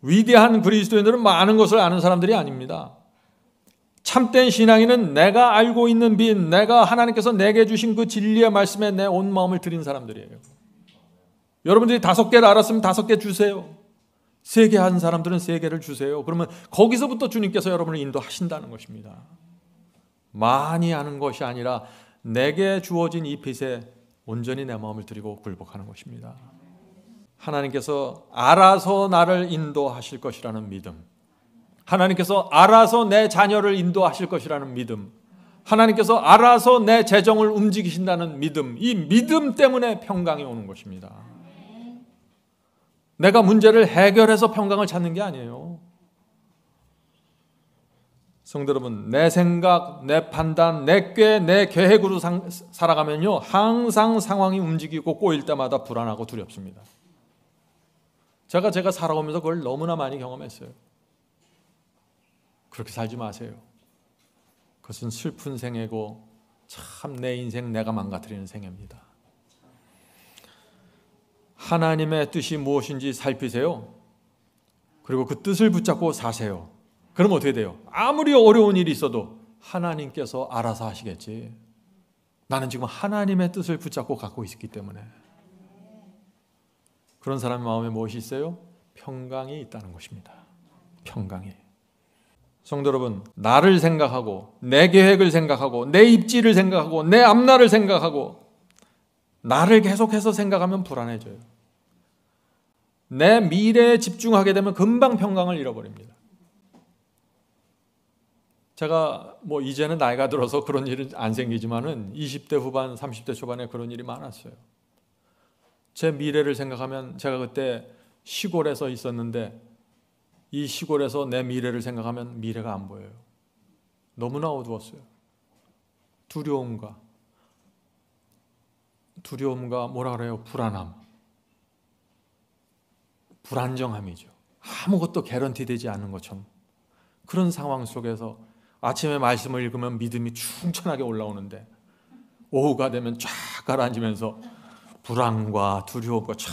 위대한 그리스도인들은 많은 것을 아는 사람들이 아닙니다. 참된 신앙인은 내가 알고 있는 빛, 내가 하나님께서 내게 주신 그 진리의 말씀에 내 온 마음을 드린 사람들이에요. 여러분들이 5개를 알았으면 5개 주세요. 3개 한 사람들은 3개를 주세요. 그러면 거기서부터 주님께서 여러분을 인도하신다는 것입니다. 많이 아는 것이 아니라 내게 주어진 이 빛에 온전히 내 마음을 드리고 굴복하는 것입니다. 하나님께서 알아서 나를 인도하실 것이라는 믿음, 하나님께서 알아서 내 자녀를 인도하실 것이라는 믿음, 하나님께서 알아서 내 재정을 움직이신다는 믿음, 이 믿음 때문에 평강이 오는 것입니다. 내가 문제를 해결해서 평강을 찾는 게 아니에요. 성도 여러분, 내 생각, 내 판단, 내 꾀, 내 계획으로 살아가면요, 항상 상황이 움직이고 꼬일 때마다 불안하고 두렵습니다. 제가 살아오면서 그걸 너무나 많이 경험했어요. 그렇게 살지 마세요. 그것은 슬픈 생애고 참 내 인생 내가 망가뜨리는 생애입니다. 하나님의 뜻이 무엇인지 살피세요. 그리고 그 뜻을 붙잡고 사세요. 그럼 어떻게 돼요? 아무리 어려운 일이 있어도 하나님께서 알아서 하시겠지. 나는 지금 하나님의 뜻을 붙잡고 갖고 있기 때문에. 그런 사람의 마음에 무엇이 있어요? 평강이 있다는 것입니다. 평강이. 성도 여러분, 나를 생각하고 내 계획을 생각하고 내 입지를 생각하고 내 앞날을 생각하고 나를 계속해서 생각하면 불안해져요. 내 미래에 집중하게 되면 금방 평강을 잃어버립니다. 제가 이제는 나이가 들어서 그런 일은 안 생기지만은 20대 후반, 30대 초반에 그런 일이 많았어요. 제 미래를 생각하면 제가 그때 시골에서 있었는데 이 시골에서 내 미래를 생각하면 미래가 안 보여요. 너무나 어두웠어요. 두려움과 뭐라 그래요? 불안정함이죠. 아무것도 개런티 되지 않는 것처럼 그런 상황 속에서 아침에 말씀을 읽으면 믿음이 충천하게 올라오는데 오후가 되면 쫙 가라앉으면서 불안과 두려움과 쫙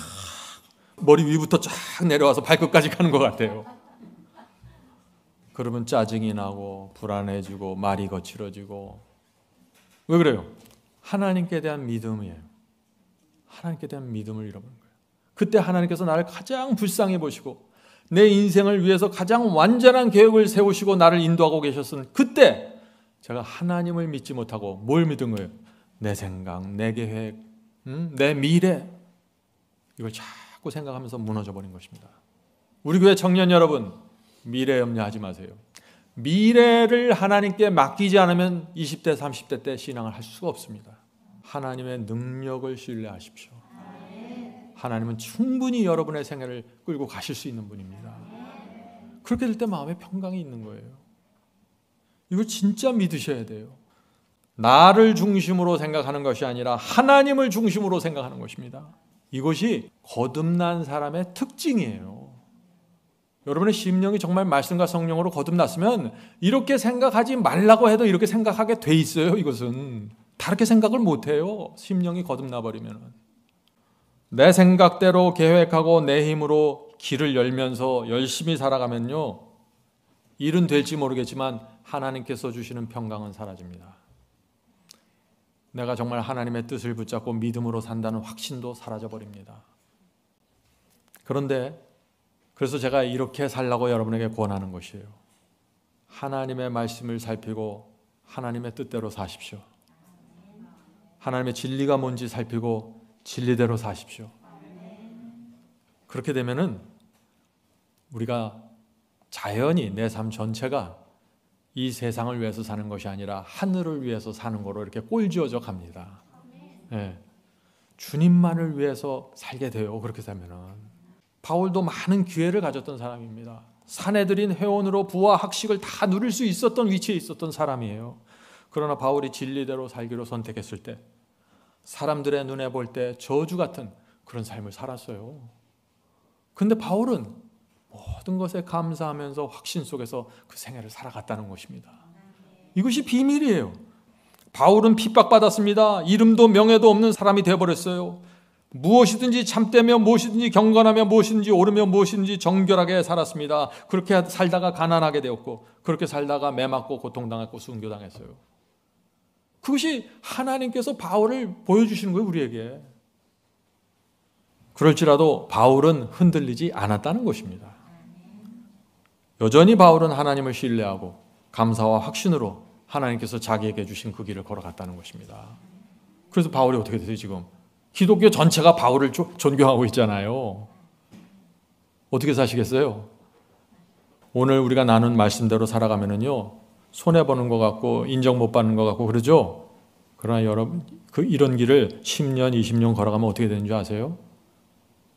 머리 위부터 쫙 내려와서 발끝까지 가는 것 같아요. 그러면 짜증이 나고 불안해지고 말이 거칠어지고. 왜 그래요? 하나님께 대한 믿음이에요. 하나님께 대한 믿음을 잃어버린 거예요. 그때 하나님께서 나를 가장 불쌍히 보시고 내 인생을 위해서 가장 완전한 계획을 세우시고 나를 인도하고 계셨은 그때 제가 하나님을 믿지 못하고 뭘 믿은 거예요? 내 생각, 내 계획, 내 미래, 이걸 자꾸 생각하면서 무너져 버린 것입니다. 우리 교회 청년 여러분, 미래 염려하지 마세요. 미래를 하나님께 맡기지 않으면 20대, 30대 때 신앙을 할 수가 없습니다. 하나님의 능력을 신뢰하십시오. 하나님은 충분히 여러분의 생애를 끌고 가실 수 있는 분입니다. 그렇게 될 때 마음에 평강이 있는 거예요. 이걸 진짜 믿으셔야 돼요. 나를 중심으로 생각하는 것이 아니라 하나님을 중심으로 생각하는 것입니다. 이것이 거듭난 사람의 특징이에요. 여러분의 심령이 정말 말씀과 성령으로 거듭났으면 이렇게 생각하지 말라고 해도 이렇게 생각하게 돼 있어요. 이것은 다르게 생각을 못해요. 심령이 거듭나 버리면. 내 생각대로 계획하고 내 힘으로 길을 열면서 열심히 살아가면요, 일은 될지 모르겠지만 하나님께서 주시는 평강은 사라집니다. 내가 정말 하나님의 뜻을 붙잡고 믿음으로 산다는 확신도 사라져버립니다. 그런데 그래서 제가 이렇게 살라고 여러분에게 권하는 것이에요. 하나님의 말씀을 살피고 하나님의 뜻대로 사십시오. 하나님의 진리가 뭔지 살피고 진리대로 사십시오. 그렇게 되면은 우리가 자연히 내 삶 전체가 이 세상을 위해서 사는 것이 아니라 하늘을 위해서 사는 거로 이렇게 꼴지어져 갑니다. 네. 주님만을 위해서 살게 돼요. 그렇게 되면은. 바울도 많은 기회를 가졌던 사람입니다. 사내들인 회원으로 부와 학식을 다 누릴 수 있었던 위치에 있었던 사람이에요. 그러나 바울이 진리대로 살기로 선택했을 때 사람들의 눈에 볼 때 저주 같은 그런 삶을 살았어요. 근데 바울은 모든 것에 감사하면서 확신 속에서 그 생애를 살아갔다는 것입니다. 이것이 비밀이에요. 바울은 핍박받았습니다. 이름도 명예도 없는 사람이 되어버렸어요. 무엇이든지 참되며 무엇이든지 경건하며 무엇이든지 옳으며 무엇이든지 정결하게 살았습니다. 그렇게 살다가 가난하게 되었고 그렇게 살다가 매맞고 고통당했고 순교당했어요. 그것이 하나님께서 바울을 보여주시는 거예요, 우리에게. 그럴지라도 바울은 흔들리지 않았다는 것입니다. 여전히 바울은 하나님을 신뢰하고 감사와 확신으로 하나님께서 자기에게 주신 그 길을 걸어갔다는 것입니다. 그래서 바울이 어떻게 됐어요, 지금? 기독교 전체가 바울을 존경하고 있잖아요. 어떻게 사시겠어요? 오늘 우리가 나눈 말씀대로 살아가면은요, 손해보는 것 같고 인정 못 받는 것 같고 그러죠? 그러나 여러분, 이런 길을 10년, 20년 걸어가면 어떻게 되는 줄 아세요?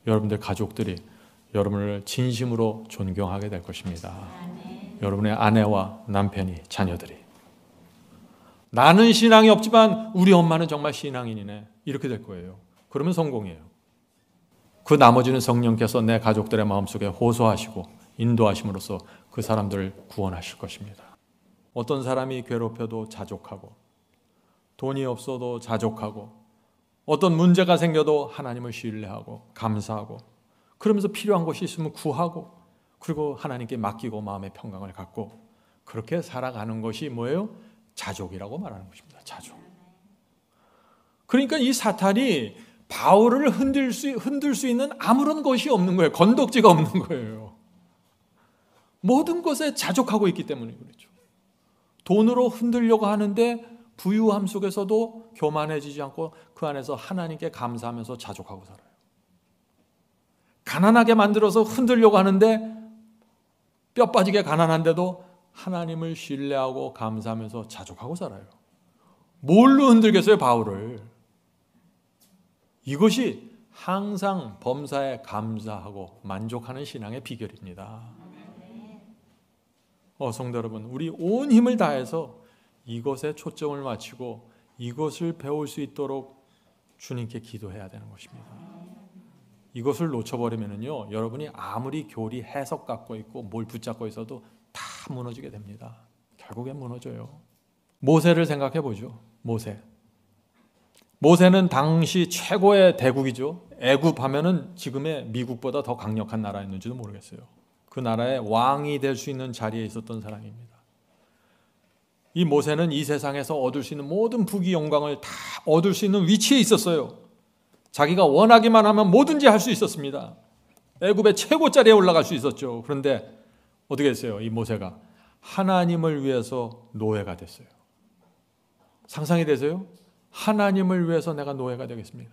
여러분들 가족들이 여러분을 진심으로 존경하게 될 것입니다. 여러분의 아내와 남편이, 자녀들이. 나는 신앙이 없지만 우리 엄마는 정말 신앙인이네. 이렇게 될 거예요. 그러면 성공이에요. 그 나머지는 성령께서 내 가족들의 마음속에 호소하시고 인도하심으로써 그 사람들을 구원하실 것입니다. 어떤 사람이 괴롭혀도 자족하고 돈이 없어도 자족하고 어떤 문제가 생겨도 하나님을 신뢰하고 감사하고 그러면서 필요한 것이 있으면 구하고 그리고 하나님께 맡기고 마음의 평강을 갖고 그렇게 살아가는 것이 뭐예요? 자족이라고 말하는 것입니다. 자족. 그러니까 이 사탄이 바울을 흔들 수 있는 아무런 것이 없는 거예요. 건덕지가 없는 거예요. 모든 것에 자족하고 있기 때문에 그렇죠. 돈으로 흔들려고 하는데 부유함 속에서도 교만해지지 않고 그 안에서 하나님께 감사하면서 자족하고 살아요. 가난하게 만들어서 흔들려고 하는데 뼈 빠지게 가난한데도 하나님을 신뢰하고 감사하면서 자족하고 살아요. 뭘로 흔들겠어요, 바울을? 이것이 항상 범사에 감사하고 만족하는 신앙의 비결입니다. 성도 여러분, 우리 온 힘을 다해서 이것에 초점을 맞추고 이것을 배울 수 있도록 주님께 기도해야 되는 것입니다. 이것을 놓쳐버리면요, 여러분이 아무리 교리 해석 갖고 있고 뭘 붙잡고 있어도 다 무너지게 됩니다. 결국엔 무너져요. 모세를 생각해 보죠. 모세는 당시 최고의 대국이죠. 애굽 하면은 지금의 미국보다 더 강력한 나라였는지도 모르겠어요. 그 나라의 왕이 될 수 있는 자리에 있었던 사람입니다. 이 모세는 이 세상에서 얻을 수 있는 모든 부귀 영광을 다 얻을 수 있는 위치에 있었어요. 자기가 원하기만 하면 뭐든지 할 수 있었습니다. 애굽의 최고 자리에 올라갈 수 있었죠. 그런데 어떻게 했어요? 이 모세가 하나님을 위해서 노예가 됐어요. 상상이 되세요? 하나님을 위해서 내가 노예가 되겠습니다.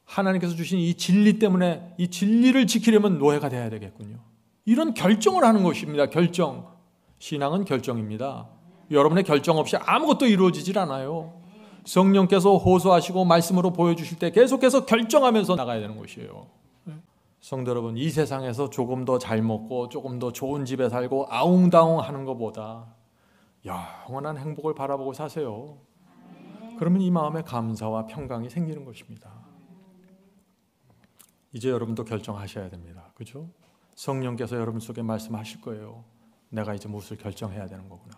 하나님께서 주신 이 진리 때문에 이 진리를 지키려면 노예가 돼야 되겠군요. 이런 결정을 하는 것입니다. 결정. 신앙은 결정입니다. 여러분의 결정 없이 아무것도 이루어지질 않아요. 성령께서 호소하시고 말씀으로 보여주실 때 계속해서 결정하면서 나가야 되는 것이에요. 성도 여러분, 이 세상에서 조금 더 잘 먹고 조금 더 좋은 집에 살고 아웅다웅 하는 것보다 영원한 행복을 바라보고 사세요. 그러면 이 마음에 감사와 평강이 생기는 것입니다. 이제 여러분도 결정하셔야 됩니다. 그렇죠? 성령께서 여러분 속에 말씀하실 거예요. 내가 이제 무엇을 결정해야 되는 거구나.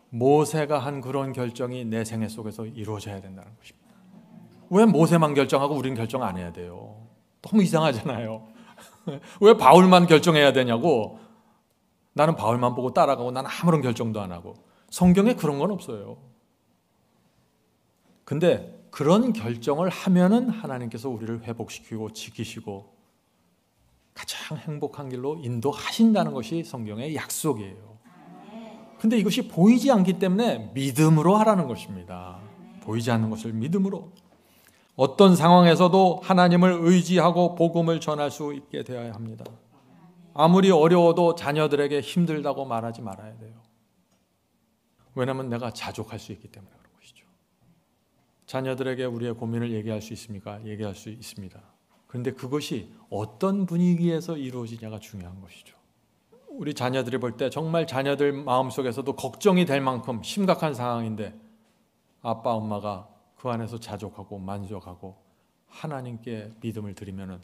모세가 한 그런 결정이 내 생애 속에서 이루어져야 된다는 것입니다. 왜 모세만 결정하고 우리는 결정 안 해야 돼요? 너무 이상하잖아요. 왜 바울만 결정해야 되냐고. 나는 바울만 보고 따라가고 나는 아무런 결정도 안 하고. 성경에 그런 건 없어요. 근데 그런 결정을 하면은 하나님께서 우리를 회복시키고 지키시고 가장 행복한 길로 인도하신다는 것이 성경의 약속이에요. 근데 이것이 보이지 않기 때문에 믿음으로 하라는 것입니다. 보이지 않는 것을 믿음으로. 어떤 상황에서도 하나님을 의지하고 복음을 전할 수 있게 되어야 합니다. 아무리 어려워도 자녀들에게 힘들다고 말하지 말아야 돼요. 왜냐하면 내가 자족할 수 있기 때문에 그런 것이죠. 자녀들에게 우리의 고민을 얘기할 수 있습니까? 얘기할 수 있습니다. 그런데 그것이 어떤 분위기에서 이루어지냐가 중요한 것이죠. 우리 자녀들이 볼 때 정말 자녀들 마음속에서도 걱정이 될 만큼 심각한 상황인데 아빠 엄마가 그 안에서 자족하고 만족하고 하나님께 믿음을 드리면은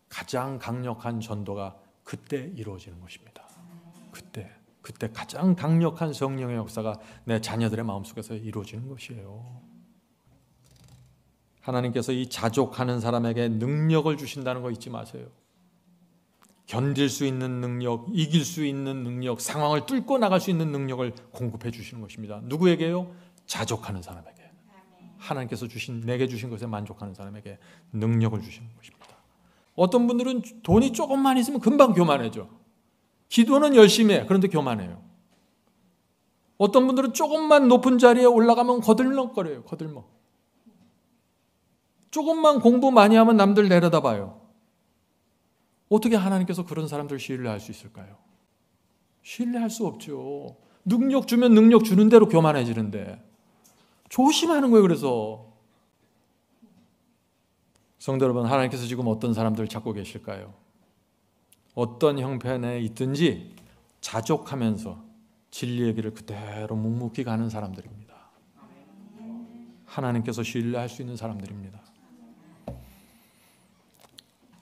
가장 강력한 전도가 그때 이루어지는 것입니다. 그때 가장 강력한 성령의 역사가 내 자녀들의 마음속에서 이루어지는 것이에요. 하나님께서 이 자족하는 사람에게 능력을 주신다는 거 잊지 마세요. 견딜 수 있는 능력, 이길 수 있는 능력, 상황을 뚫고 나갈 수 있는 능력을 공급해 주시는 것입니다. 누구에게요? 자족하는 사람에게. 하나님께서 내게 주신 것에 만족하는 사람에게 능력을 주시는 것입니다. 어떤 분들은 돈이 조금만 있으면 금방 교만해져. 기도는 열심히 해. 그런데 교만해요. 어떤 분들은 조금만 높은 자리에 올라가면 거들먹거려요. 거들먹. 조금만 공부 많이 하면 남들 내려다봐요. 어떻게 하나님께서 그런 사람들 신뢰할 수 있을까요? 신뢰할 수 없죠. 능력 주면 능력 주는 대로 교만해지는데 조심하는 거예요. 그래서 성도 여러분, 하나님께서 지금 어떤 사람들을 찾고 계실까요? 어떤 형편에 있든지 자족하면서 진리의 길을 그대로 묵묵히 가는 사람들입니다. 하나님께서 신뢰할 수 있는 사람들입니다.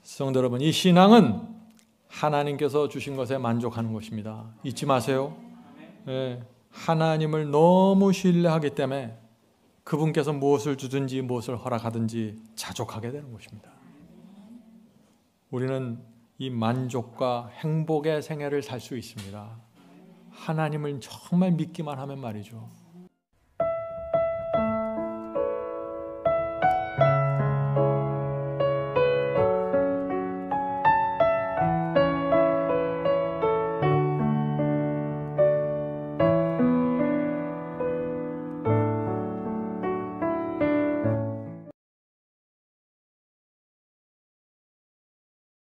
성도 여러분, 이 신앙은 하나님께서 주신 것에 만족하는 것입니다. 잊지 마세요. 네, 하나님을 너무 신뢰하기 때문에 그분께서 무엇을 주든지 무엇을 허락하든지 자족하게 되는 것입니다. 우리는 이 만족과 행복의 생애를 살 수 있습니다. 하나님을 정말 믿기만 하면 말이죠.